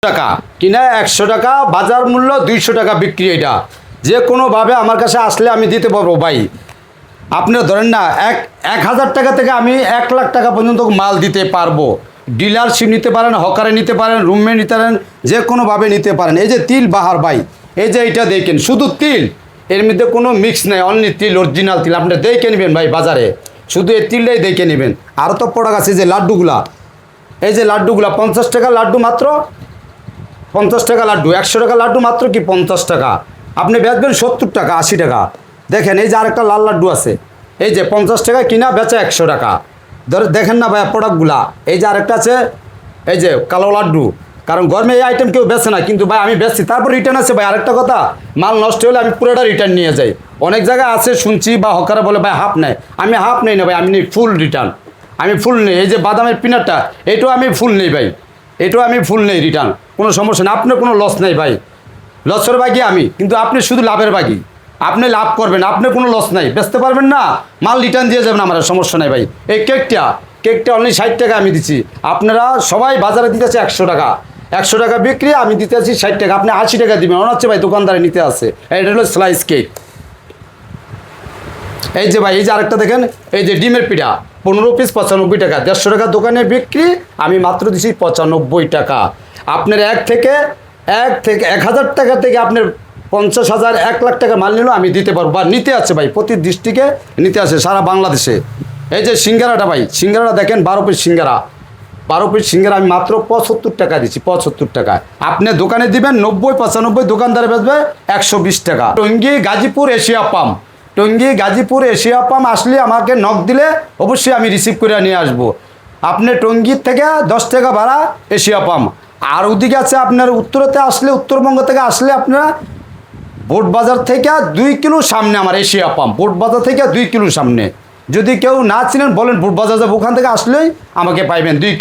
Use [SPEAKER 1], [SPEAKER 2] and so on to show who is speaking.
[SPEAKER 1] টাকা কিনা 100 টাকা, বাজার মূল্য 200 টাকা বিক্রি। এটা যে কোনোভাবে আমার কাছে আসলে আমি দিতে পারবো ভাই। আপনি ধরেন না 1000 টাকা থেকে আমি 1 লাখ টাকা পর্যন্ত মাল দিতে পারবো। ডিলারশিপ নিতে পারেন, হকারে নিতে পারেন, রুমে নিতে পারেন, যে কোনোভাবে নিতে পারেন। এই যে তিল বাহার ভাই, এই যে এটা দেখেন শুধু তিল, এর মধ্যে কোনো মিক্স নেই, অনলি তিল, অরিজিনাল তিল। আপনি দেখে নেবেন ভাই বাজারে, শুধু এই তিলটাই দেখে নেবেন। আরও তো প্রোডাক্ট আছে, যে লাড্ডুগুলা, এই যে লাড্ডুগুলা 50 টাকা লাড্ডু, মাত্র 50 টাকা লাড্ডু। 100 টাকা লাড্ডু মাত্র কি 50 টাকা। আপনি বেচবেন 70 টাকা, 80 টাকা। দেখেন এই যে আরেকটা লাল লাড্ডু আছে, এই যে 50 টাকা কিনা, বেচা 100 টাকা। ধরে দেখেন না ভাই প্রোডাক্টগুলা। এই যে আরেকটা আছে, এই যে কালো লাড্ডু। কারণ গরমে এই আইটেম কেউ বেচে না, কিন্তু ভাই আমি বেচছি। তারপর রিটার্ন আছে ভাই, আরেকটা কথা, মাল নষ্ট হলে আমি পুরোটা রিটার্ন নিয়ে যাই। অনেক জায়গায় আছে শুনছি, বা হকারে বলে ভাই হাফ নেয়। আমি হাফ নেই না ভাই, আমি নিই ফুল রিটার্ন। আমি ফুল নেই। এই যে বাদামের পিনাটটা, এটাও আমি ফুল নেই ভাই, এটাও আমি ফুল নেই রিটার্ন, কোনো সমস্যা নেই। আপনার কোনো লস নেই ভাই, লসের বাগি আমি, কিন্তু আপনি শুধু লাভের বাগি। আপনি লাভ করবেন, আপনার কোনো লস নাই, বেচতে পারবেন না, মাল রিটার্ন দিয়ে যাবেন, আমার সমস্যা নাই ভাই। এই কেকটা অনলি 60 টাকা আমি দিচ্ছি। আপনারা সবাই বাজারে দিতেছে 100 টাকা, 100 টাকা বিক্রি, আমি দিতে আছি 60 টাকা। আপনি 80 টাকা দিবেন, মনে হচ্ছে ভাই দোকানদারে নিতে আছে। এটা হলো স্লাইস কেক। এই যে ভাই, এই যে আরেকটা দেখেন, এই যে ডিমের পিঠা 15 পিস 95 টাকা। 150 টাকা দোকানে বিক্রি, আমি মাত্র দিচ্ছি 95 টাকা। আপনার 1000 টাকা থেকে আপনার 50,000 1 লাখ টাকা মাল নিলেও আমি দিতে পারবো, বা নিতে আছে ভাই, প্রতি ডিস্ট্রিক্টে নিতে আছে সারা বাংলাদেশে। এই যে সিঙ্গারাটা ভাই, সিঙ্গারাটা দেখেন 12 পিস সিঙ্গারা, 12 পিস সিঙ্গারা আমি মাত্র 75 টাকা দিচ্ছি, 75 টাকায়। আপনি দোকানে দিবেন 90 95, দোকানদারে বেচবে 120 টাকা। Tongi Gazipur Asia pump, Tongi Gazipur Asia pump আসলে আমাকে নক দিলে অবশ্যই আমি রিসিভ করে নিয়ে আসবো। আপনি টঙ্গীর থেকে 10 টাকা ভাড়া এশিয়া পাম্প। আর ওদিকে আছে আপনার উত্তরেতে আসলে, উত্তরবঙ্গ থেকে আসলে আপনারা বোট বাজার থেকে 2 কিলো সামনে আমার এশিয়া পাম্প, বোট বাজার থেকে 2 কিলো সামনে। যদি কেউ না চিনেন বলেন বোট বাজার যাবো, ওখান থেকে আসলেই আমাকে পাইবেন।